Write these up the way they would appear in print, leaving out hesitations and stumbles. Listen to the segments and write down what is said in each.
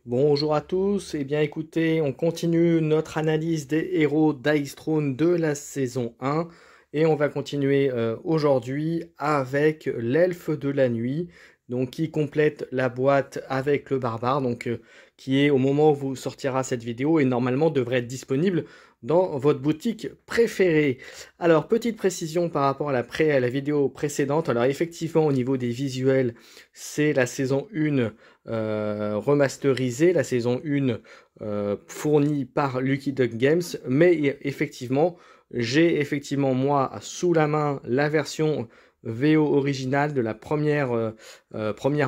Bonjour à tous, et bien écoutez, on continue notre analyse des héros d'Ice Throne de la saison 1 et on va continuer aujourd'hui avec l'elfe de la nuit, donc qui complète la boîte avec le barbare, donc qui est au moment où vous sortira cette vidéo et normalement devrait être disponible dans votre boutique préférée. Alors petite précision par rapport à la vidéo précédente, alors effectivement au niveau des visuels c'est la saison 1 remasterisée, la saison 1 fournie par Lucky Duck Games, mais effectivement, j'ai effectivement moi sous la main la version VO originale de la première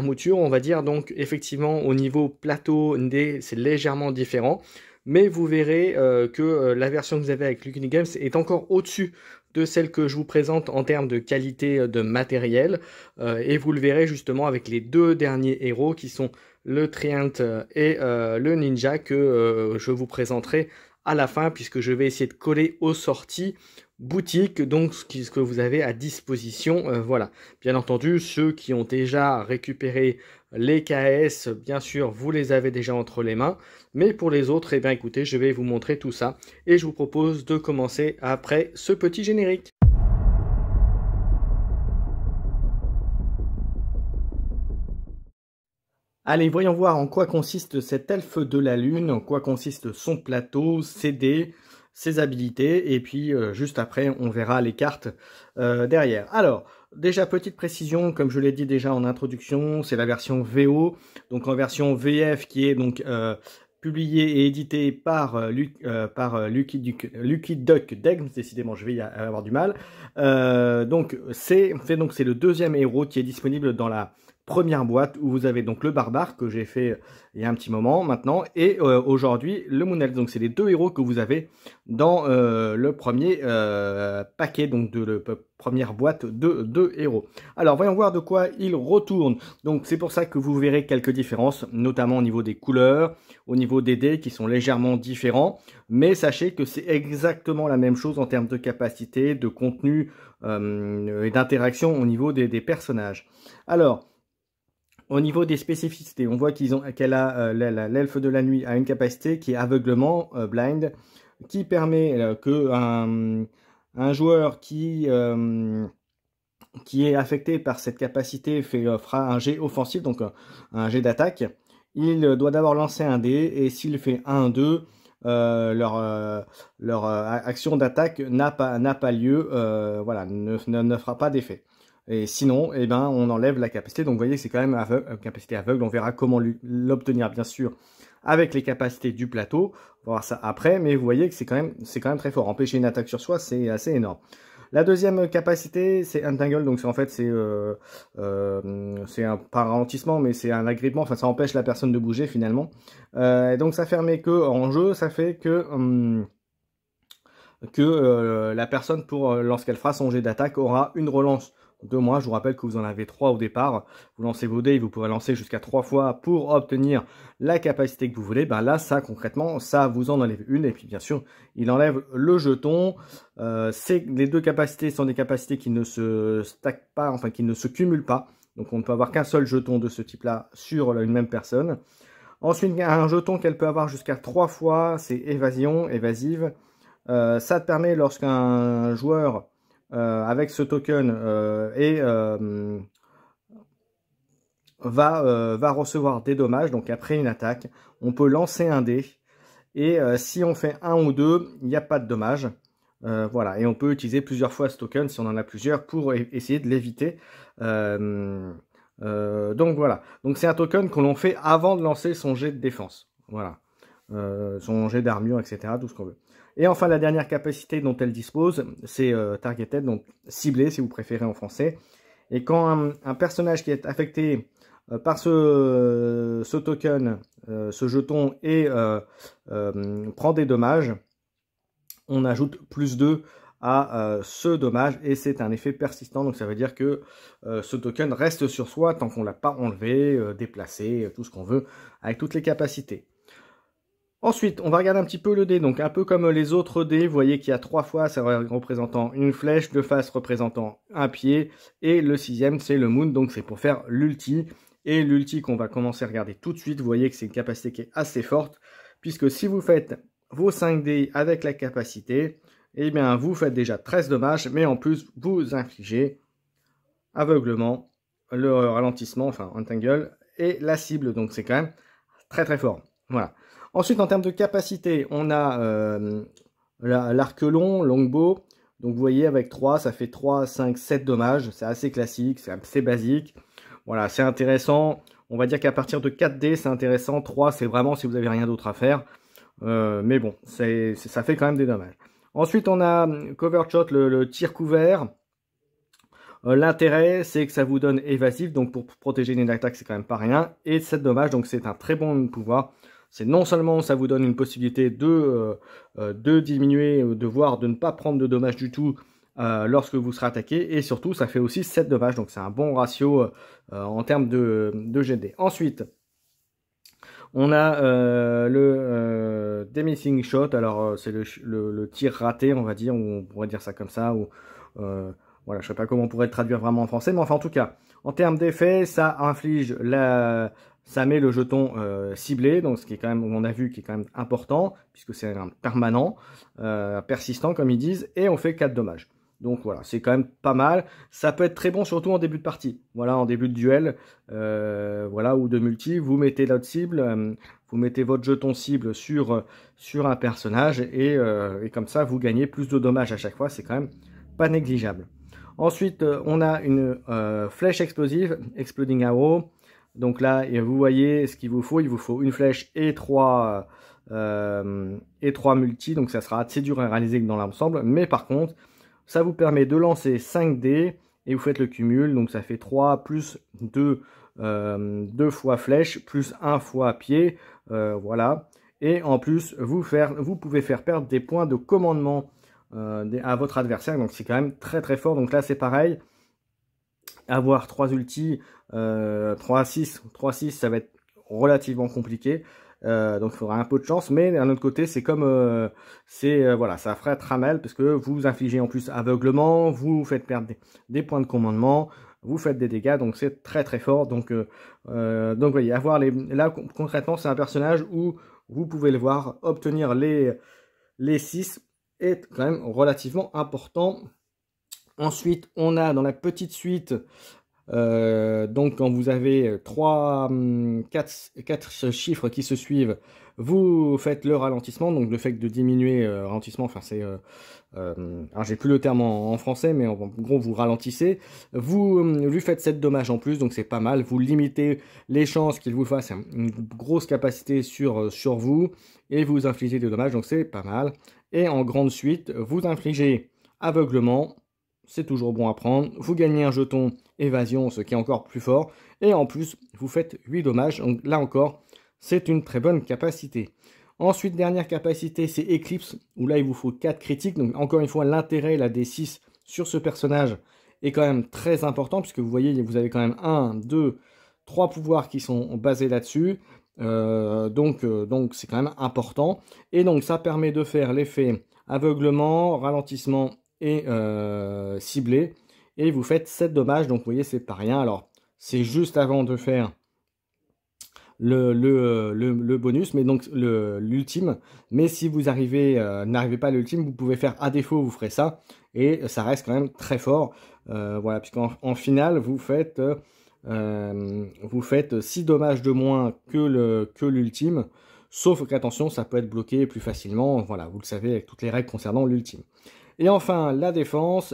mouture, on va dire. Donc effectivement au niveau plateau c'est légèrement différent, mais vous verrez que la version que vous avez avec Lucky Duck Games est encore au-dessus de celle que je vous présente en termes de qualité de matériel. Et vous le verrez justement avec les deux derniers héros qui sont le Treant et le Ninja que je vous présenterai à la fin puisque je vais essayer de coller aux sorties boutique, donc ce que vous avez à disposition. Voilà. Bien entendu, ceux qui ont déjà récupéré les KS, bien sûr, vous les avez déjà entre les mains. Mais pour les autres, eh bien écoutez, je vais vous montrer tout ça. Et je vous propose de commencer après ce petit générique. Allez, voyons voir en quoi consiste cet elfe de la lune, en quoi consiste son plateau, ses dés, ses habilités, et puis juste après, on verra les cartes derrière. Alors, déjà, petite précision, comme je l'ai dit déjà en introduction, c'est la version VO, donc en version VF qui est donc publiée et éditée par Lucky Duck Games, décidément je vais y avoir du mal. Donc c'est le deuxième héros qui est disponible dans la première boîte où vous avez donc le barbare que j'ai fait il y a un petit moment maintenant et aujourd'hui le Moon Elf. Donc c'est les deux héros que vous avez dans le premier paquet, donc de la première boîte de deux héros. Alors voyons voir de quoi il retourne. Donc c'est pour ça que vous verrez quelques différences, notamment au niveau des couleurs, au niveau des dés qui sont légèrement différents, mais sachez que c'est exactement la même chose en termes de capacité, de contenu et d'interaction au niveau des personnages. Alors au niveau des spécificités, on voit l'elfe de la nuit a une capacité qui est aveuglement, blind, qui permet que un joueur qui est affecté par cette capacité fera un jet offensif, donc un jet d'attaque. Il doit d'abord lancer un dé et s'il fait 1-2, leur action d'attaque n'a pas lieu, voilà, ne fera pas d'effet. Et sinon, eh ben, on enlève la capacité. Donc, vous voyez, c'est quand même capacité aveugle. On verra comment l'obtenir, bien sûr, avec les capacités du plateau. On va voir ça après. Mais vous voyez que c'est quand même très fort. Empêcher une attaque sur soi, c'est assez énorme. La deuxième capacité, c'est Entangle. Donc, en fait, c'est pas un ralentissement, mais c'est un agrippement. Enfin, ça empêche la personne de bouger, finalement. Donc, ça permet que, en jeu, ça fait que la personne, lorsqu'elle fera son jet d'attaque, aura une relance de moins. Je vous rappelle que vous en avez 3 au départ. Vous lancez vos dés et vous pourrez lancer jusqu'à 3 fois pour obtenir la capacité que vous voulez. Ben là, ça, concrètement, ça vous en enlève une. Et puis, bien sûr, il enlève le jeton. Les deux capacités sont des capacités qui ne se stackent pas, enfin, qui ne se cumulent pas. Donc, on ne peut avoir qu'un seul jeton de ce type-là sur une même personne. Ensuite, un jeton qu'elle peut avoir jusqu'à 3 fois, c'est évasion, évasive. Ça te permet, lorsqu'un joueur avec ce token va recevoir des dommages, donc après une attaque, on peut lancer un dé, et si on fait 1 ou 2, il n'y a pas de dommages. Voilà, et on peut utiliser plusieurs fois ce token, si on en a plusieurs, pour essayer de l'éviter. Donc voilà, donc c'est un token que l'on fait avant de lancer son jet de défense. Voilà, son jet d'armure, etc., tout ce qu'on veut. Et enfin, la dernière capacité dont elle dispose, c'est targeted, donc ciblé si vous préférez en français. Et quand un personnage qui est affecté par ce token, ce jeton, et prend des dommages, on ajoute plus 2 à ce dommage, et c'est un effet persistant. Donc ça veut dire que ce token reste sur soi tant qu'on ne l'a pas enlevé, déplacé, tout ce qu'on veut, avec toutes les capacités. Ensuite, on va regarder un petit peu le dé, donc un peu comme les autres dés, vous voyez qu'il y a 3 fois, ça représentant une flèche, 2 faces représentant un pied, et le 6e c'est le moon, donc c'est pour faire l'ulti. Et l'ulti qu'on va commencer à regarder tout de suite, vous voyez que c'est une capacité qui est assez forte, puisque si vous faites vos 5 dés avec la capacité, eh bien vous faites déjà 13 dommages, mais en plus vous infligez aveuglement, le ralentissement, enfin entangle, et la cible, donc c'est quand même très très fort. Voilà. Ensuite, en termes de capacité, on a l'arc long, longbow. Donc vous voyez, avec 3, ça fait 3, 5, 7 dommages. C'est assez classique, c'est assez basique. Voilà, c'est intéressant. On va dire qu'à partir de 4 dés, c'est intéressant. 3, c'est vraiment si vous n'avez rien d'autre à faire. Mais bon, ça fait quand même des dommages. Ensuite, on a cover shot, le tir couvert. L'intérêt, c'est que ça vous donne évasif. Donc pour protéger une attaque, c'est quand même pas rien. Et 7 dommages, donc c'est un très bon pouvoir. C'est non seulement ça vous donne une possibilité de diminuer, voire de ne pas prendre de dommages du tout lorsque vous serez attaqué, et surtout ça fait aussi 7 dommages, donc c'est un bon ratio en termes de GD. Ensuite, on a le Demissing Shot, alors c'est le tir raté, on va dire, ou on pourrait dire ça comme ça, ou voilà, je ne sais pas comment on pourrait le traduire vraiment en français, mais enfin en tout cas, en termes d'effet, ça inflige ça met le jeton ciblé, donc ce qui est quand même, on a vu, qui est quand même important, puisque c'est un permanent, persistant comme ils disent, et on fait 4 dommages. Donc voilà, c'est quand même pas mal. Ça peut être très bon, surtout en début de partie. Voilà, en début de duel, voilà, ou de multi, vous mettez l'autre cible, vous mettez votre jeton cible sur un personnage, et comme ça, vous gagnez plus de dommages à chaque fois. C'est quand même pas négligeable. Ensuite, on a une flèche explosive, Exploding Arrow. Donc là, vous voyez ce qu'il vous faut. Il vous faut une flèche et 3 multi. Donc ça sera assez dur à réaliser dans l'ensemble. Mais par contre, ça vous permet de lancer 5 dés et vous faites le cumul. Donc ça fait 3 plus 2 fois flèche plus 1 fois pied. Voilà. Et en plus, vous pouvez faire perdre des points de commandement à votre adversaire. Donc c'est quand même très très fort. Donc là, c'est pareil. Avoir 3 ultis, 3-6, ça va être relativement compliqué. Donc il faudra un peu de chance, mais d'un autre côté, c'est comme voilà, ça ferait très mal parce que vous infligez en plus aveuglement, vous faites perdre des points de commandement, vous faites des dégâts, donc c'est très très fort. Donc vous voyez, là concrètement, c'est un personnage où vous pouvez le voir obtenir les 6 est quand même relativement important. Ensuite, on a dans la petite suite, donc quand vous avez 4 chiffres qui se suivent, vous faites le ralentissement, donc le fait de diminuer ralentissement, enfin c'est, alors j'ai plus le terme en français, mais en gros vous ralentissez, vous lui faites 7 dommages en plus, donc c'est pas mal, vous limitez les chances qu'il vous fasse une grosse capacité sur vous, et vous infligez des dommages, donc c'est pas mal. Et en grande suite, vous infligez aveuglement, c'est toujours bon à prendre. Vous gagnez un jeton évasion, ce qui est encore plus fort. Et en plus, vous faites 8 dommages. Donc là encore, c'est une très bonne capacité. Ensuite, dernière capacité, c'est Eclipse, où là, il vous faut 4 critiques. Donc encore une fois, l'intérêt, la D6 sur ce personnage est quand même très important, puisque vous voyez, vous avez quand même 1, 2, 3 pouvoirs qui sont basés là-dessus. Donc c'est quand même important. Et donc, ça permet de faire l'effet aveuglement, ralentissement et ciblé, et vous faites 7 dommages, donc vous voyez c'est pas rien. Alors c'est juste avant de faire le bonus, mais donc l'ultime, mais si vous n'arrivez pas à l'ultime, vous pouvez faire à défaut, vous ferez ça, et ça reste quand même très fort. Voilà, puisqu'en finale vous faites 6 dommages de moins que l'ultime, sauf qu'attention, ça peut être bloqué plus facilement, voilà, vous le savez avec toutes les règles concernant l'ultime. Et enfin, la défense,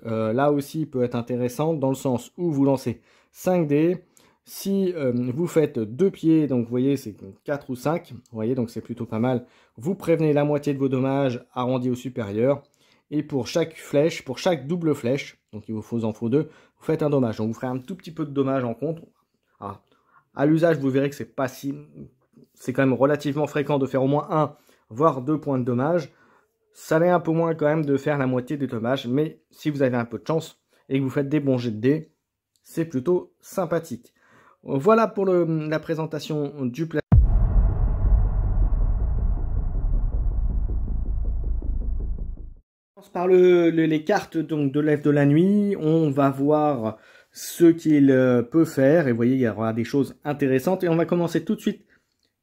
là aussi peut être intéressante dans le sens où vous lancez 5 dés. Si vous faites 2 pieds, donc vous voyez c'est 4 ou 5, vous voyez donc c'est plutôt pas mal. Vous prévenez la moitié de vos dommages arrondis au supérieur. Et pour chaque flèche, pour chaque double flèche, donc il vous en faut 2, vous faites un dommage. Donc vous ferez un tout petit peu de dommage en contre. Alors, à l'usage, vous verrez que c'est quand même relativement fréquent de faire au moins 1, voire 2 points de dommage. Ça l'est un peu moins quand même de faire la moitié des dommages, mais si vous avez un peu de chance et que vous faites des bons jets de dés, c'est plutôt sympathique. Voilà pour la présentation du plateau. Par les cartes donc de l'Elfe de la nuit, on va voir ce qu'il peut faire. Et vous voyez, il y aura des choses intéressantes. Et on va commencer tout de suite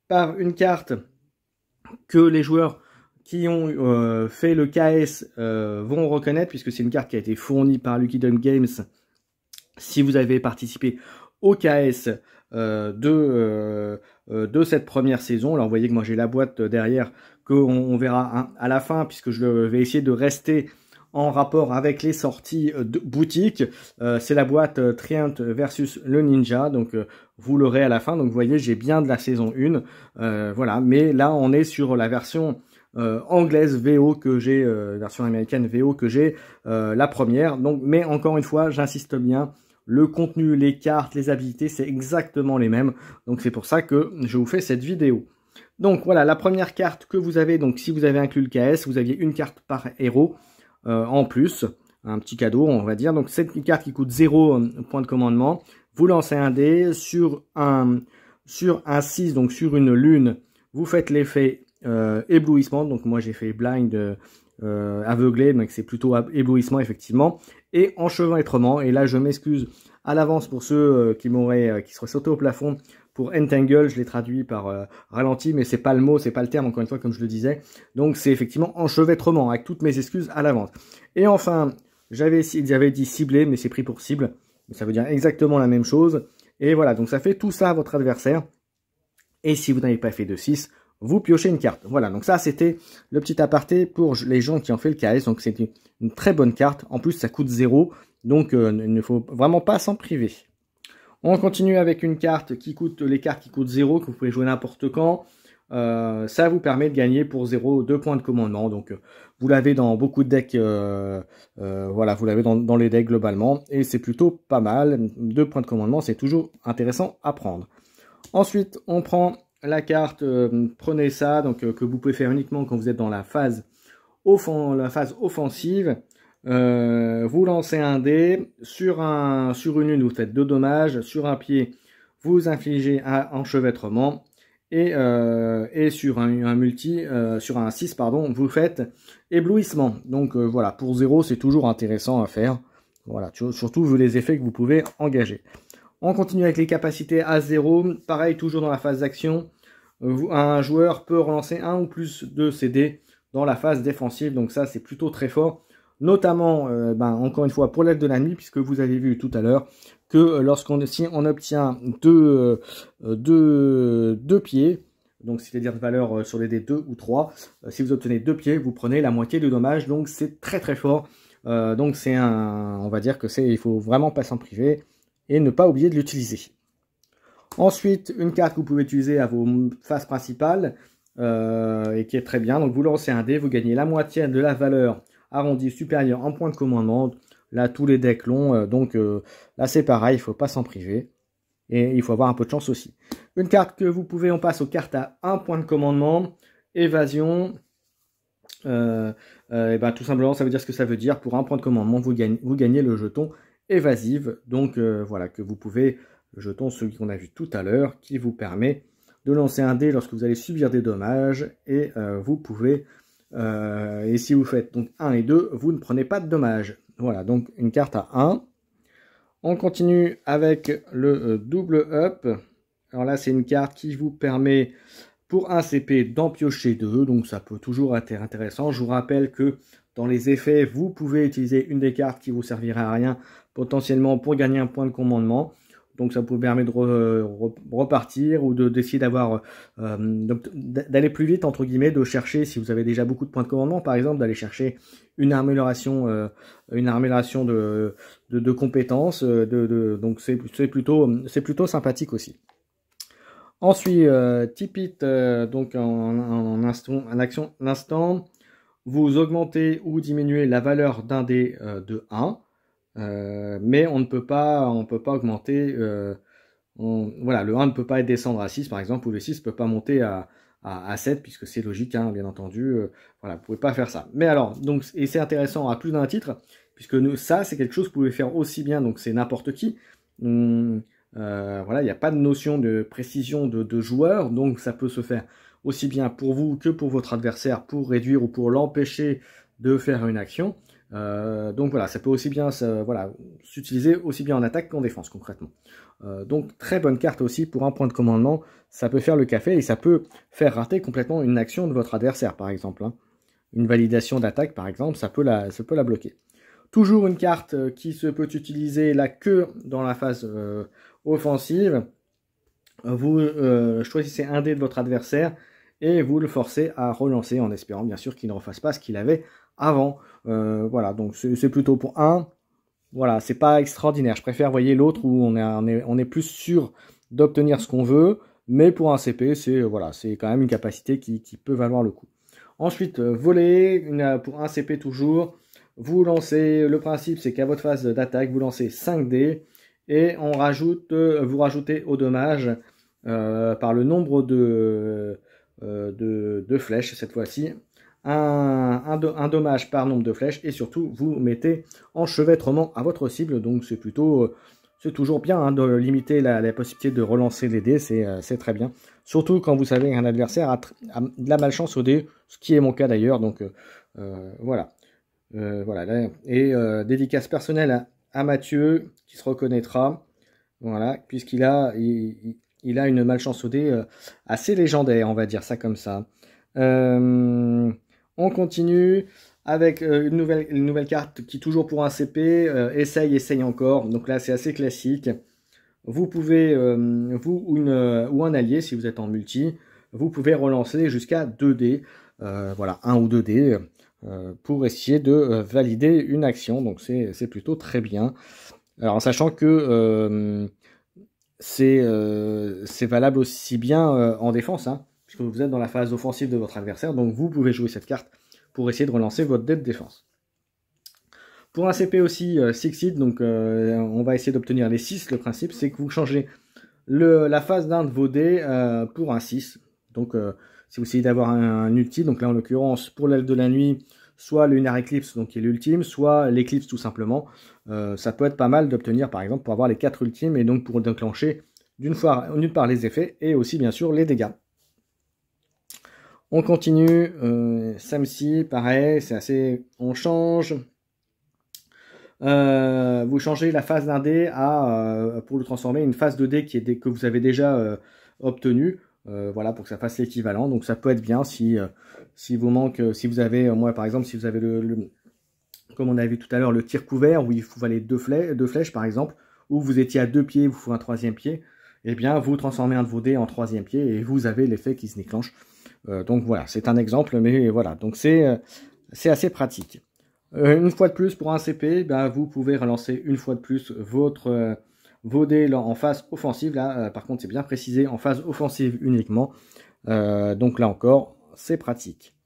par une carte que les joueurs qui ont fait le KS vont reconnaître, puisque c'est une carte qui a été fournie par Lucky Duck Games si vous avez participé au KS de cette première saison. Alors vous voyez que moi j'ai la boîte derrière qu'on verra à la fin, puisque je vais essayer de rester en rapport avec les sorties de boutique. C'est la boîte Triumph versus le Ninja, donc vous l'aurez à la fin. Donc vous voyez, j'ai bien de la saison 1, voilà, mais là on est sur la version anglaise VO que j'ai, version américaine VO que j'ai, la première. Donc, mais encore une fois, j'insiste bien, le contenu, les cartes, les habilités, c'est exactement les mêmes. Donc c'est pour ça que je vous fais cette vidéo. Donc voilà, la première carte que vous avez, donc si vous avez inclus le KS, vous aviez une carte par héros en plus, un petit cadeau on va dire. Donc c'est une carte qui coûte 0 point de commandement. Vous lancez un dé sur un 6, donc sur une lune, vous faites l'effet éblouissement. Donc moi j'ai fait blind aveuglé, donc c'est plutôt éblouissement effectivement, et enchevêtrement. Et là je m'excuse à l'avance pour ceux qui seraient sautés au plafond pour entangle, je l'ai traduit par ralenti, mais c'est pas le mot, c'est pas le terme, encore une fois, comme je le disais. Donc c'est effectivement enchevêtrement, avec toutes mes excuses à l'avance. Et enfin, j'avais dit ciblé, mais c'est pris pour cible. Ça veut dire exactement la même chose. Et voilà, donc ça fait tout ça à votre adversaire. Et si vous n'avez pas fait de 6, vous piochez une carte. Voilà, donc ça c'était le petit aparté pour les gens qui ont fait le KS. Donc c'est une très bonne carte. En plus, ça coûte 0. Donc il ne faut vraiment pas s'en priver. On continue avec une carte qui coûte, les cartes qui coûtent 0, que vous pouvez jouer n'importe quand. Ça vous permet de gagner pour 0 2 points de commandement. Donc vous l'avez dans beaucoup de decks, voilà, vous l'avez dans les decks globalement. Et c'est plutôt pas mal. 2 points de commandement, c'est toujours intéressant à prendre. Ensuite, on prend la carte, prenez ça, donc que vous pouvez faire uniquement quand vous êtes dans la phase offensive. Vous lancez un dé, sur une lune vous faites 2 dommages, sur un pied vous infligez un enchevêtrement, et sur un multi, sur un 6 pardon, vous faites éblouissement. Donc voilà, pour 0 c'est toujours intéressant à faire, voilà, surtout vu les effets que vous pouvez engager. On continue avec les capacités à 0, pareil toujours dans la phase d'action, un joueur peut relancer un ou plus de ses dés dans la phase défensive, donc ça c'est plutôt très fort. Notamment, encore une fois, pour l'aide de la nuit, puisque vous avez vu tout à l'heure que si on obtient deux pieds, donc c'est-à-dire de valeur sur les dés 2 ou 3, si vous obtenez 2 pieds, vous prenez la moitié du dommage, donc c'est très très fort. Donc c'est on va dire que il faut vraiment pas s'en priver et ne pas oublier de l'utiliser. Ensuite, une carte que vous pouvez utiliser à vos phases principales, et qui est très bien, donc vous lancez un dé, vous gagnez la moitié de la valeur arrondi supérieur en point de commandement. Là tous les decks l'ont, donc là c'est pareil, il ne faut pas s'en priver et il faut avoir un peu de chance aussi. Une carte que vous pouvez, on passe aux cartes à 1 point de commandement, évasion, et tout simplement ça veut dire ce que ça veut dire. Pour 1 point de commandement vous gagnez le jeton évasive, donc voilà, que vous pouvez, le jeton celui qu'on a vu tout à l'heure, qui vous permet de lancer un dé lorsque vous allez subir des dommages, et vous pouvez et si vous faites donc 1 et 2, vous ne prenez pas de dommages. Voilà, donc une carte à 1. On continue avec le double up. Alors là, c'est une carte qui vous permet pour un CP d'en piocher 2, donc ça peut toujours être intéressant. Je vous rappelle que dans les effets, vous pouvez utiliser une des cartes qui vous servira à rien, potentiellement pour gagner un point de commandement. Donc ça vous permet de repartir ou d'essayer d'aller plus vite, entre guillemets, de chercher, si vous avez déjà beaucoup de points de commandement, par exemple, d'aller chercher une amélioration de compétences. Donc c'est plutôt sympathique aussi. Ensuite, tip it, donc en instant, vous augmentez ou diminuez la valeur d'un dé de 1. Mais on ne peut pas augmenter, voilà, le 1 ne peut pas descendre à 6 par exemple, ou le 6 ne peut pas monter à 7, puisque c'est logique, hein, bien entendu, voilà, vous ne pouvez pas faire ça. Mais alors, donc, et c'est intéressant à plus d'un titre, puisque ça c'est quelque chose que vous pouvez faire aussi bien, donc c'est n'importe qui, voilà, il n'y a pas de notion de précision de joueur, donc ça peut se faire aussi bien pour vous que pour votre adversaire, pour réduire ou pour l'empêcher de faire une action. Donc voilà, ça peut aussi bien voilà, s'utiliser aussi bien en attaque qu'en défense concrètement. Donc très bonne carte aussi pour un point de commandement, ça peut faire le café et ça peut faire rater complètement une action de votre adversaire par exemple. Hein. Une validation d'attaque par exemple, ça peut la bloquer. Toujours une carte qui se peut utiliser là que dans la phase offensive. Vous choisissez un dé de votre adversaire et vous le forcez à relancer en espérant bien sûr qu'il ne refasse pas ce qu'il avait avant. Voilà, donc c'est plutôt pour 1. Voilà, c'est pas extraordinaire. Je préfère, voyez, l'autre où on est plus sûr d'obtenir ce qu'on veut, mais pour un CP, c'est voilà, c'est quand même une capacité qui peut valoir le coup. Ensuite, voler, pour un CP toujours, vous lancez, le principe c'est qu'à votre phase d'attaque, vous lancez 5 dés et vous rajoutez au dommage par le nombre de flèches cette fois-ci, un dommage par nombre de flèches et surtout vous mettez enchevêtrement à votre cible, donc c'est plutôt c'est toujours bien hein, de limiter la possibilité de relancer les dés, c'est très bien, surtout quand vous savez qu'un adversaire a de la malchance au dé, ce qui est mon cas d'ailleurs, donc voilà. Voilà, et dédicace personnelle à Mathieu qui se reconnaîtra, voilà, puisqu'il a il a une malchance au dé assez légendaire, on va dire ça comme ça. On continue avec une nouvelle carte qui, toujours pour un CP, essaye encore. Donc là, c'est assez classique. Vous pouvez, vous ou un allié, si vous êtes en multi, vous pouvez relancer jusqu'à 2 dés. Voilà, 1 ou 2 dés pour essayer de valider une action. Donc c'est plutôt très bien. Alors en sachant que c'est valable aussi bien en défense, hein, puisque vous êtes dans la phase offensive de votre adversaire, donc vous pouvez jouer cette carte pour essayer de relancer votre dé de défense. Pour un CP aussi, Sixit, donc on va essayer d'obtenir les 6. Le principe, c'est que vous changez la phase d'un de vos dés pour un 6. Donc si vous essayez d'avoir un ulti, donc là en l'occurrence, pour l'aile de la nuit, soit le Lunar Eclipse, donc qui est l'ultime, soit l'éclipse tout simplement. Ça peut être pas mal d'obtenir par exemple pour avoir les 4 ultimes et donc pour déclencher d'une part les effets et aussi bien sûr les dégâts. On continue, Samsi, pareil, c'est assez... On change. Vous changez la phase d'un dé pour le transformer une phase de dé que vous avez déjà obtenue. Voilà, pour que ça fasse l'équivalent. Donc ça peut être bien si vous manque, si vous avez, moi par exemple, si vous avez comme on a vu tout à l'heure, le tir couvert où il faut aller deux flèches par exemple, ou vous étiez à 2 pieds, vous faut un 3e pied, et bien vous transformez un de vos dés en 3e pied et vous avez l'effet qui se déclenche. Donc voilà, c'est un exemple, mais voilà, donc c'est assez pratique. Une fois de plus pour un CP, ben, vous pouvez relancer une fois de plus vos dés en phase offensive. Là, par contre, c'est bien précisé, en phase offensive uniquement. Donc là encore, c'est pratique.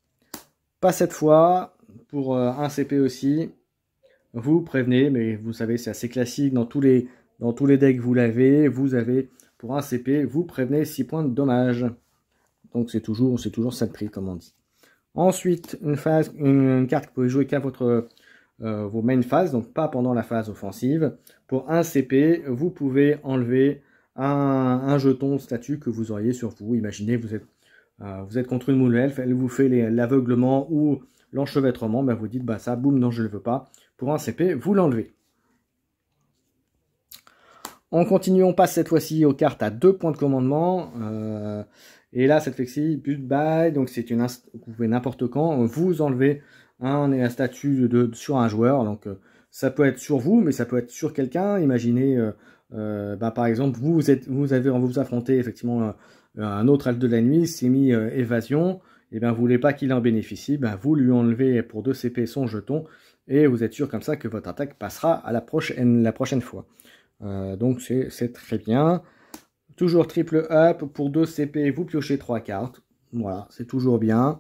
Pas cette fois, pour un CP aussi, vous prévenez, mais vous savez, c'est assez classique, dans tous les decks vous l'avez, pour un CP, vous prévenez 6 points de dommage. Donc c'est toujours cette prix, comme on dit. Ensuite, une carte que vous pouvez jouer qu'à vos main phases, donc pas pendant la phase offensive. Pour un CP, vous pouvez enlever un jeton statut que vous auriez sur vous. Imaginez, vous êtes contre une moule elfe, elle vous fait l'aveuglement ou l'enchevêtrement, ben vous dites, bah ça, boum, non, je ne le veux pas. Pour un CP, vous l'enlevez. On continue, on passe cette fois-ci aux cartes à 2 points de commandement. Et là, cette fois-ci, but by, donc c'est vous pouvez n'importe quand, vous enlevez un statut sur un joueur. Donc ça peut être sur vous, mais ça peut être sur quelqu'un. Imaginez, par exemple, vous affrontez effectivement un autre elfe de la nuit, s'est mis évasion, et bien vous voulez pas qu'il en bénéficie, ben vous lui enlevez pour 2 CP son jeton, et vous êtes sûr comme ça que votre attaque passera à la prochaine fois. Donc c'est très bien. Toujours triple up, pour 2 CP, vous piochez 3 cartes. Voilà, c'est toujours bien.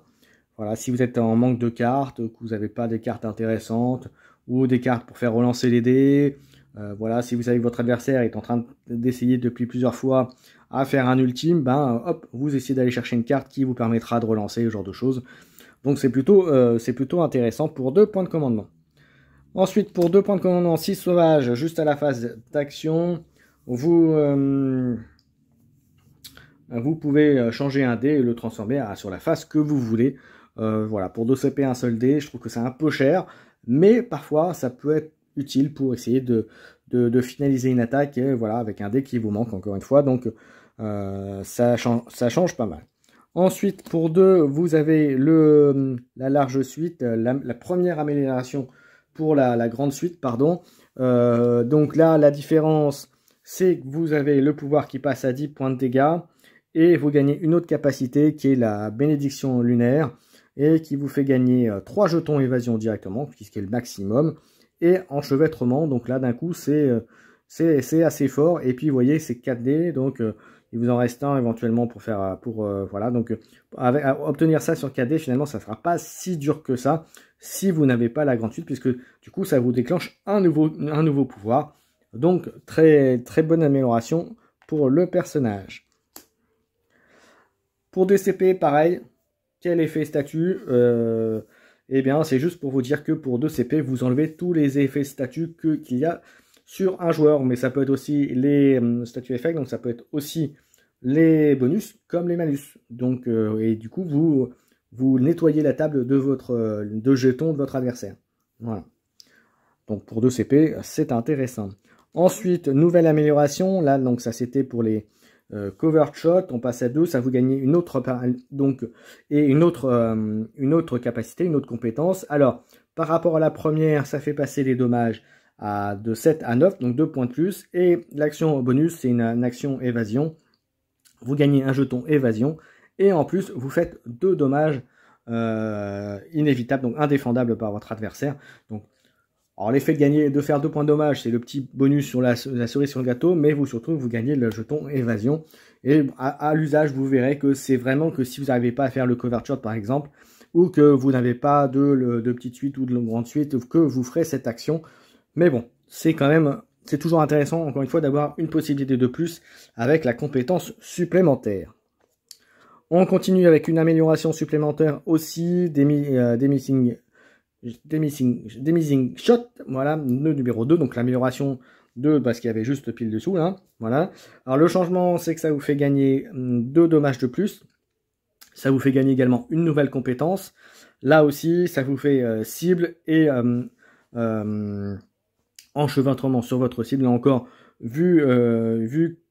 Voilà, si vous êtes en manque de cartes, que vous n'avez pas des cartes intéressantes, ou des cartes pour faire relancer les dés, voilà, si vous savez que votre adversaire est en train d'essayer depuis plusieurs fois à faire un ultime, ben hop, vous essayez d'aller chercher une carte qui vous permettra de relancer, ce genre de choses. Donc c'est plutôt intéressant pour 2 points de commandement. Ensuite, pour 2 points de commandement, 6 sauvages, juste à la phase d'action, vous pouvez changer un dé et le transformer sur la phase que vous voulez. Voilà, pour 2 CP, un seul dé, je trouve que c'est un peu cher, mais parfois ça peut être utile pour essayer de finaliser une attaque, voilà, avec un dé qui vous manque encore une fois, donc ça change pas mal. Ensuite, pour 2, vous avez la large suite, la première amélioration pour la grande suite, pardon. Donc là, la différence, c'est que vous avez le pouvoir qui passe à 10 points de dégâts, et vous gagnez une autre capacité qui est la bénédiction lunaire, et qui vous fait gagner 3 jetons évasion directement, puisqu'il est le maximum, et enchevêtrement, donc là d'un coup c'est assez fort, et puis vous voyez c'est 4D, donc il vous en reste un éventuellement pour faire, voilà, donc obtenir ça sur 4D, finalement ça ne sera pas si dur que ça, si vous n'avez pas la grande suite, puisque du coup ça vous déclenche un nouveau pouvoir, donc très bonne amélioration pour le personnage. Pour DCP, pareil, quel effet statut eh bien, c'est juste pour vous dire que pour 2 CP, vous enlevez tous les effets statut qu'il y a sur un joueur. Mais ça peut être aussi les statuts effects, donc ça peut être aussi les bonus comme les malus. Donc, et du coup, vous nettoyez la table de jetons de votre adversaire. Voilà. Donc pour 2 CP, c'est intéressant. Ensuite, nouvelle amélioration. Là, donc ça c'était pour les cover shot, on passe à 2, ça vous gagnez une autre capacité, une autre compétence. Alors, par rapport à la première, ça fait passer les dommages de 7 à 9, donc 2 points de plus. Et l'action bonus, c'est une action évasion. Vous gagnez un jeton évasion. Et en plus, vous faites 2 dommages inévitables, donc indéfendables par votre adversaire. Donc, alors l'effet de faire 2 points de dommage, c'est le petit bonus sur la cerise sur le gâteau, mais vous gagnez le jeton évasion. Et à l'usage, vous verrez que c'est vraiment que si vous n'arrivez pas à faire le cover shot par exemple, ou que vous n'avez pas de petite suite ou de grande suite, que vous ferez cette action. Mais bon, c'est toujours intéressant, encore une fois, d'avoir une possibilité de plus avec la compétence supplémentaire. On continue avec une amélioration supplémentaire aussi des missing shot, voilà, le numéro 2, donc l'amélioration de parce qu'il y avait juste pile dessous, là, voilà. Alors le changement, c'est que ça vous fait gagner 2 dommages de plus, ça vous fait gagner également une nouvelle compétence, là aussi, ça vous fait cible et enchevêtrement sur votre cible, là encore, vu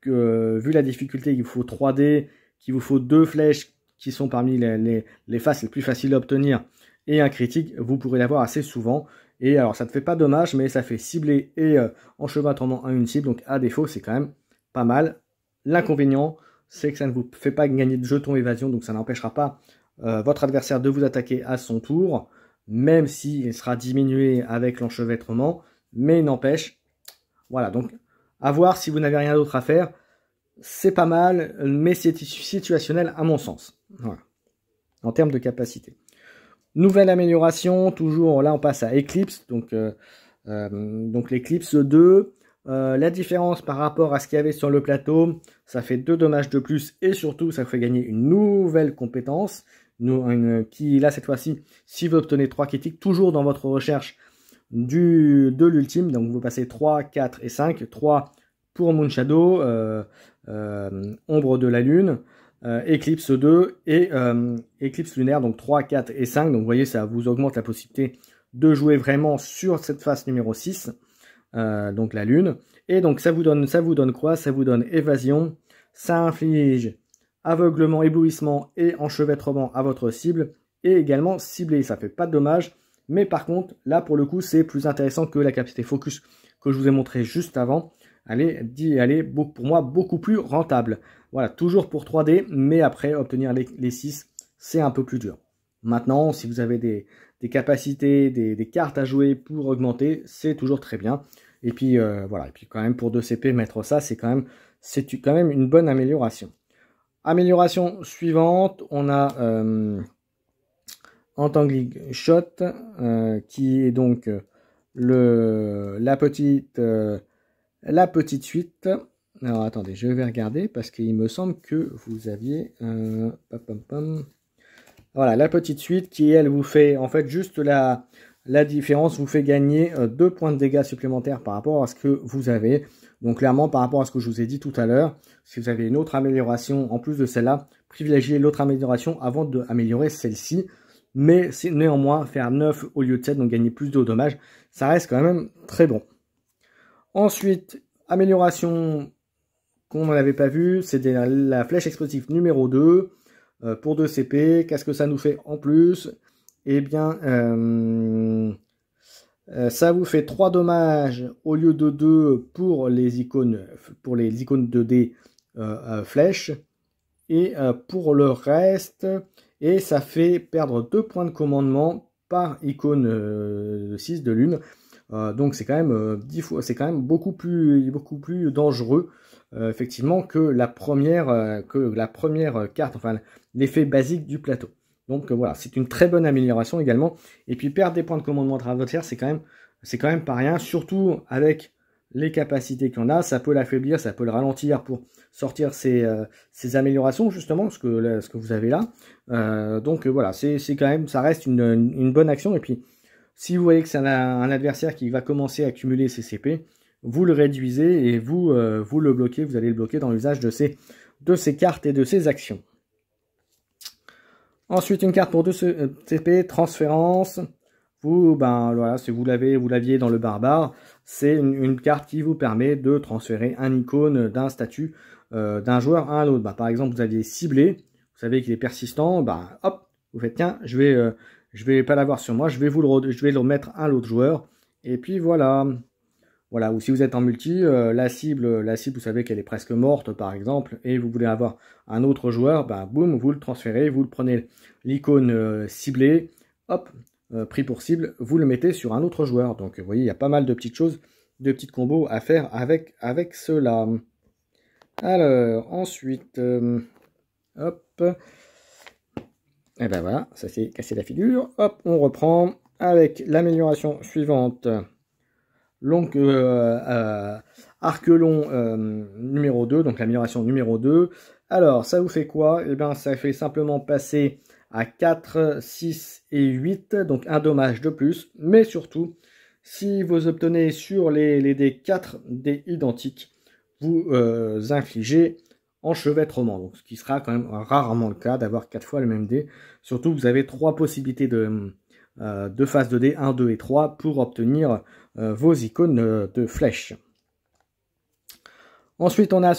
la difficulté, il vous faut 3D, qu'il vous faut 2 flèches qui sont parmi les faces les plus faciles à obtenir, et un critique, vous pourrez l'avoir assez souvent. Et alors, ça ne fait pas dommage, mais ça fait cibler et enchevêtrement à une cible. Donc, à défaut, c'est quand même pas mal. L'inconvénient, c'est que ça ne vous fait pas gagner de jetons évasion. Donc, ça n'empêchera pas votre adversaire de vous attaquer à son tour. Même s'il sera diminué avec l'enchevêtrement. Mais il n'empêche. Voilà, donc, à voir si vous n'avez rien d'autre à faire. C'est pas mal, mais c'est situationnel à mon sens. Voilà. En termes de capacité. Nouvelle amélioration, toujours là on passe à Eclipse, donc l'Eclipse 2, la différence par rapport à ce qu'il y avait sur le plateau, ça fait 2 dommages de plus et surtout ça fait gagner une nouvelle compétence, qui là cette fois-ci, si vous obtenez 3 critiques, toujours dans votre recherche de l'ultime, donc vous passez 3, 4 et 5, 3 pour Moonshadow, Ombre de la Lune, Eclipse 2 et Eclipse lunaire, donc 3, 4 et 5. Donc vous voyez, ça vous augmente la possibilité de jouer vraiment sur cette phase numéro 6, donc la lune. Et donc ça vous donne quoi? Ça vous donne évasion, ça inflige aveuglement, éblouissement et enchevêtrement à votre cible, et également ciblé. Ça fait pas de dommages, mais par contre, là pour le coup, c'est plus intéressant que la capacité focus que je vous ai montré juste avant. Elle est pour moi beaucoup plus rentable. Voilà, toujours pour 3D, mais après, obtenir les 6, c'est un peu plus dur. Maintenant, si vous avez des capacités, des cartes à jouer pour augmenter, c'est toujours très bien. Et puis, voilà, et puis quand même, pour 2 CP, mettre ça, c'est quand même une bonne amélioration. Amélioration suivante, on a Entangling Shot, qui est donc la petite suite. Alors attendez, je vais regarder parce qu'il me semble que vous aviez voilà, la petite suite qui elle vous fait en fait juste la différence, vous fait gagner 2 points de dégâts supplémentaires par rapport à ce que vous avez. Donc clairement par rapport à ce que je vous ai dit tout à l'heure, si vous avez une autre amélioration en plus de celle-là, privilégiez l'autre amélioration avant d'améliorer celle-ci. mais néanmoins faire 9 au lieu de 7, donc gagner plus de dommages, ça reste quand même très bon. Ensuite, amélioration qu'on n'avait pas vu, c'est la flèche explosive numéro 2 pour 2 CP. Qu'est-ce que ça nous fait en plus? Eh bien, ça vous fait 3 dommages au lieu de 2 pour les icônes 2D flèches. Et pour le reste, et ça fait perdre 2 points de commandement par icône 6 de lune. Donc c'est quand même 10 fois, c'est quand même beaucoup plus dangereux effectivement que la première carte, enfin l'effet basique du plateau. Donc voilà, c'est une très bonne amélioration également. Et puis perdre des points de commandement à travers votre tir, c'est quand même pas rien, surtout avec les capacités qu'on a. Ça peut l'affaiblir, ça peut le ralentir pour sortir ces améliorations justement, ce que vous avez là. Donc voilà, c'est quand même, ça reste une bonne action. Et puis si vous voyez que c'est un adversaire qui va commencer à accumuler ses CP, vous le réduisez et vous le bloquez, vous allez le bloquer dans l'usage de ces cartes et de ces actions. Ensuite, une carte pour 2 CP, transférence. Voilà, si vous l'aviez dans le barbare, c'est une carte qui vous permet de transférer un icône d'un statut d'un joueur à un autre. Par exemple, vous aviez ciblé, vous savez qu'il est persistant, hop, vous faites tiens, je vais pas l'avoir sur moi, je vais le remettre à l'autre joueur. Et puis voilà. Voilà, ou si vous êtes en multi, la cible, vous savez qu'elle est presque morte, par exemple, et vous voulez avoir un autre joueur, boum, vous le transférez, vous le prenez l'icône ciblée, hop, pris pour cible, vous le mettez sur un autre joueur. Donc, vous voyez, il y a pas mal de petites choses, de petits combos à faire avec cela. Alors, ensuite, hop, et ben voilà, ça s'est cassé la figure. Hop, on reprend avec l'amélioration suivante. Donc, arc long numéro 2, donc l'amélioration numéro 2. Alors, ça vous fait quoi? Eh bien, ça fait simplement passer à 4, 6 et 8, donc un dommage de plus. Mais surtout, si vous obtenez sur les dés 4 dés identiques, vous infligez enchevêtrement. Donc, ce qui sera quand même rarement le cas d'avoir 4 fois le même dé. Surtout, vous avez 3 possibilités de phase de dés, 1, 2 et 3, pour obtenir vos icônes de flèches. Ensuite, on a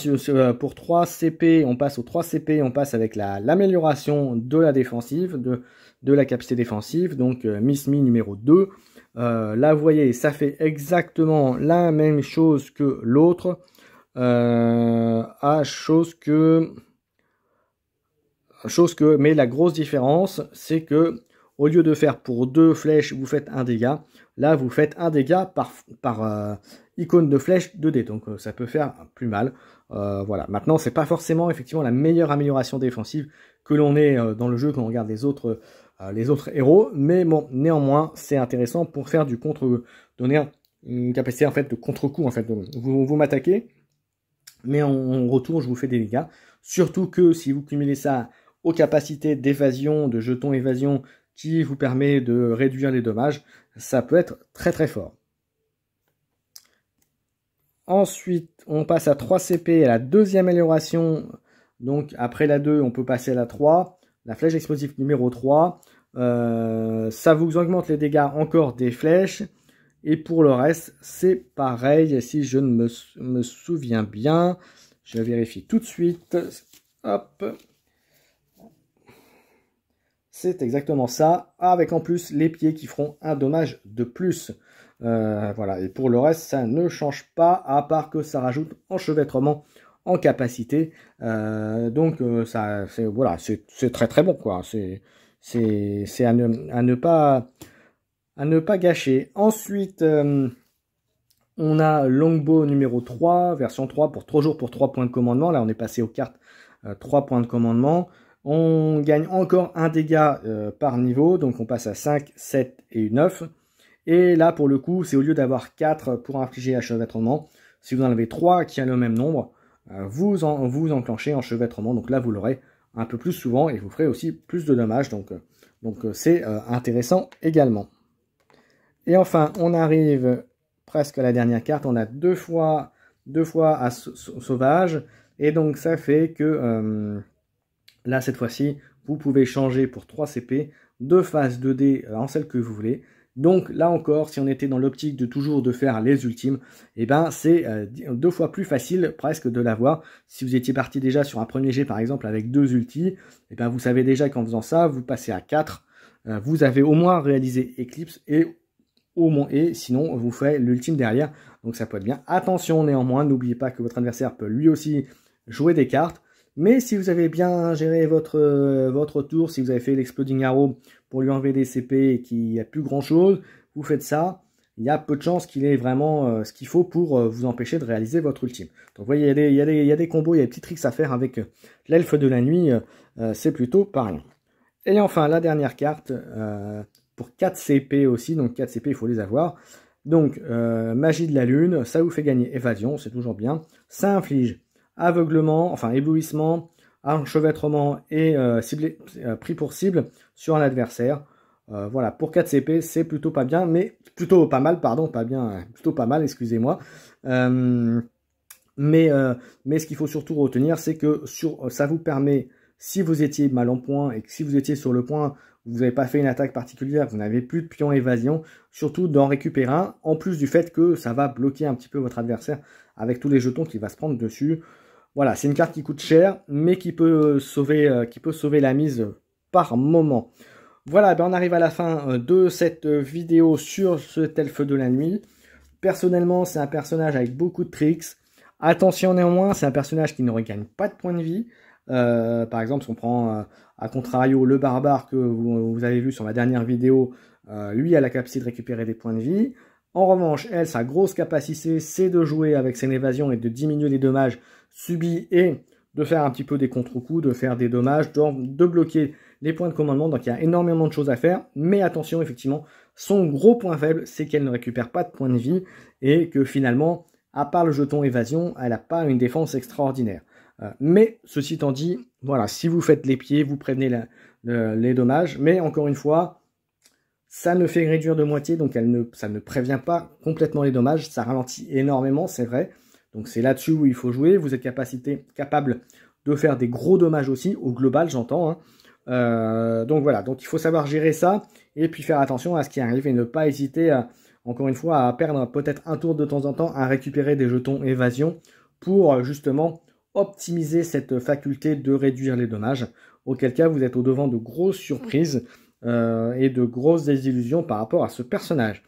pour 3 CP, on passe aux 3 CP, on passe avec l'amélioration de la défensive, de la capacité défensive, donc Miss Me numéro 2. Là, vous voyez, ça fait exactement la même chose que l'autre, mais la grosse différence, c'est que au lieu de faire pour 2 flèches, vous faites un dégât. Là, vous faites un dégât par icône de flèche 2D. Donc, ça peut faire plus mal. Voilà. Maintenant, c'est pas forcément effectivement la meilleure amélioration défensive que l'on ait dans le jeu quand on regarde les autres héros. Mais bon, néanmoins, c'est intéressant pour faire du contre, donner une capacité en fait de contre-coup. En fait, vous m'attaquez, mais en retour, je vous fais des dégâts. Surtout que si vous cumulez ça aux capacités d'évasion, de jetons évasion, qui vous permet de réduire les dommages, ça peut être très très fort. Ensuite, on passe à 3 CP, à la deuxième amélioration. Donc après la 2, on peut passer à la 3. La flèche explosive numéro 3. Ça vous augmente les dégâts encore des flèches. Et pour le reste, c'est pareil. Si je ne me souviens bien, je vérifie tout de suite. Hop. C'est exactement ça, avec en plus les pieds qui feront un dommage de plus. Voilà, et pour le reste, ça ne change pas, à part que ça rajoute enchevêtrement en capacité. Donc, voilà, c'est très très bon, quoi. C'est à ne pas gâcher. Ensuite, on a Longbow numéro 3, version 3, pour 3 jours pour 3 points de commandement. Là, on est passé aux cartes 3 points de commandement. On gagne encore un dégât par niveau, donc on passe à 5, 7 et 9. Et là, pour le coup, c'est au lieu d'avoir 4 pour infliger enchevêtrement, si vous en avez 3 qui a le même nombre, vous enclenchez enchevêtrement. Donc là, vous l'aurez un peu plus souvent et vous ferez aussi plus de dommages. Donc c'est intéressant également. Et enfin, on arrive presque à la dernière carte. On a deux fois à sauvage. Et donc, ça fait que... là, cette fois-ci, vous pouvez changer pour 3 CP de phases 2D en celle que vous voulez. Donc là encore, si on était dans l'optique de toujours de faire les ultimes, et ben c'est 2 fois plus facile presque de l'avoir. Si vous étiez parti déjà sur un premier jet par exemple avec 2 ultis, et ben vous savez déjà qu'en faisant ça, vous passez à 4. Vous avez au moins réalisé Eclipse et sinon vous ferez l'ultime derrière. Donc ça peut être bien. Attention néanmoins, n'oubliez pas que votre adversaire peut lui aussi jouer des cartes. Mais si vous avez bien géré votre tour, si vous avez fait l'exploding arrow pour lui enlever des CP et qu'il n'y a plus grand chose, vous faites ça, il y a peu de chances qu'il ait vraiment ce qu'il faut pour vous empêcher de réaliser votre ultime. Donc vous voyez, il y a des combos, il y a des petits tricks à faire avec l'elfe de la nuit, c'est plutôt pas rien. Et enfin la dernière carte, pour 4 CP aussi, donc 4 CP il faut les avoir. Donc magie de la lune, ça vous fait gagner évasion, c'est toujours bien. Ça inflige aveuglement, enfin éblouissement, enchevêtrement et pris pour cible sur un adversaire. Voilà, pour 4 CP, c'est plutôt pas bien, mais plutôt pas mal, pardon, pas bien, plutôt pas mal, excusez-moi. Mais ce qu'il faut surtout retenir, c'est que ça vous permet, si vous étiez mal en point et que si vous étiez sur le point, vous n'avez pas fait une attaque particulière, vous n'avez plus de pion évasion, surtout d'en récupérer un, en plus du fait que ça va bloquer un petit peu votre adversaire avec tous les jetons qu'il va se prendre dessus. Voilà, c'est une carte qui coûte cher, mais qui peut sauver la mise par moment. Voilà, ben on arrive à la fin de cette vidéo sur cet elfe de la nuit. Personnellement, c'est un personnage avec beaucoup de tricks. Attention néanmoins, c'est un personnage qui ne regagne pas de points de vie. Par exemple, si on prend à contrario le barbare que vous avez vu sur ma dernière vidéo, lui a la capacité de récupérer des points de vie. En revanche, elle, sa grosse capacité, c'est de jouer avec son évasion et de diminuer les dommages subis et de faire un petit peu des contre-coups, de faire des dommages, de bloquer les points de commandement. Donc il y a énormément de choses à faire. Mais attention, effectivement, son gros point faible, c'est qu'elle ne récupère pas de points de vie et que finalement, à part le jeton évasion, elle n'a pas une défense extraordinaire. Mais ceci étant dit, voilà, si vous faites les pieds, vous prévenez les dommages. Mais encore une fois, ça ne fait réduire de moitié, donc ça ne prévient pas complètement les dommages. Ça ralentit énormément, c'est vrai. Donc c'est là-dessus où il faut jouer. Vous êtes capable de faire des gros dommages aussi, au global j'entends. Donc voilà, donc il faut savoir gérer ça et puis faire attention à ce qui arrive et ne pas hésiter, encore une fois, à perdre peut-être un tour de temps en temps, à récupérer des jetons évasion pour justement optimiser cette faculté de réduire les dommages. Auquel cas vous êtes au devant de grosses surprises et de grosses désillusions par rapport à ce personnage.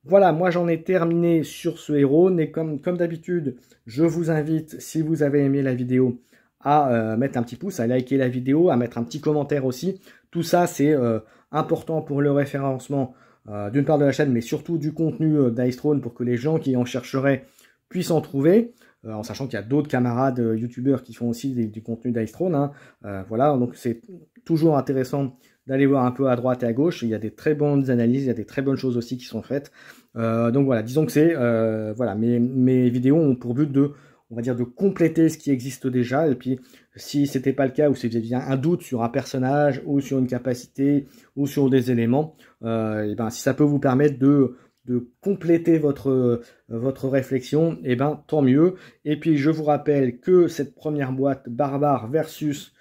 Voilà, moi j'en ai terminé sur ce héros, mais comme d'habitude, je vous invite, si vous avez aimé la vidéo, à mettre un petit pouce, à liker la vidéo, à mettre un petit commentaire aussi. Tout ça, c'est important pour le référencement d'une part de la chaîne, mais surtout du contenu d'Ice Throne pour que les gens qui en chercheraient puissent en trouver, en sachant qu'il y a d'autres camarades youtubeurs qui font aussi du contenu d'Ice Throne. Voilà, donc c'est toujours intéressant d'aller voir un peu à droite et à gauche. Il y a des très bonnes analyses, il y a des très bonnes choses aussi qui sont faites. Donc voilà, disons que c'est voilà, mes vidéos ont pour but de, on va dire, de compléter ce qui existe déjà. Et puis si c'était pas le cas, ou si vous aviez un doute sur un personnage ou sur une capacité ou sur des éléments, et ben si ça peut vous permettre de compléter votre réflexion, et ben tant mieux. Et puis je vous rappelle que cette première boîte barbare versus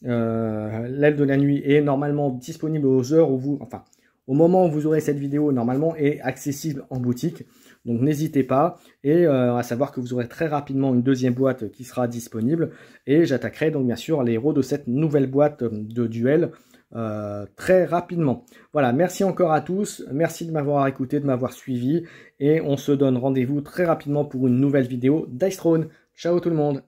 l'aile de la nuit est normalement disponible aux heures où vous, enfin au moment où vous aurez cette vidéo, normalement est accessible en boutique. Donc n'hésitez pas, et à savoir que vous aurez très rapidement une deuxième boîte qui sera disponible, et j'attaquerai donc bien sûr les héros de cette nouvelle boîte de duel très rapidement. Voilà, merci encore à tous, merci de m'avoir écouté, de m'avoir suivi, et on se donne rendez-vous très rapidement pour une nouvelle vidéo d'Ice Throne. Ciao tout le monde!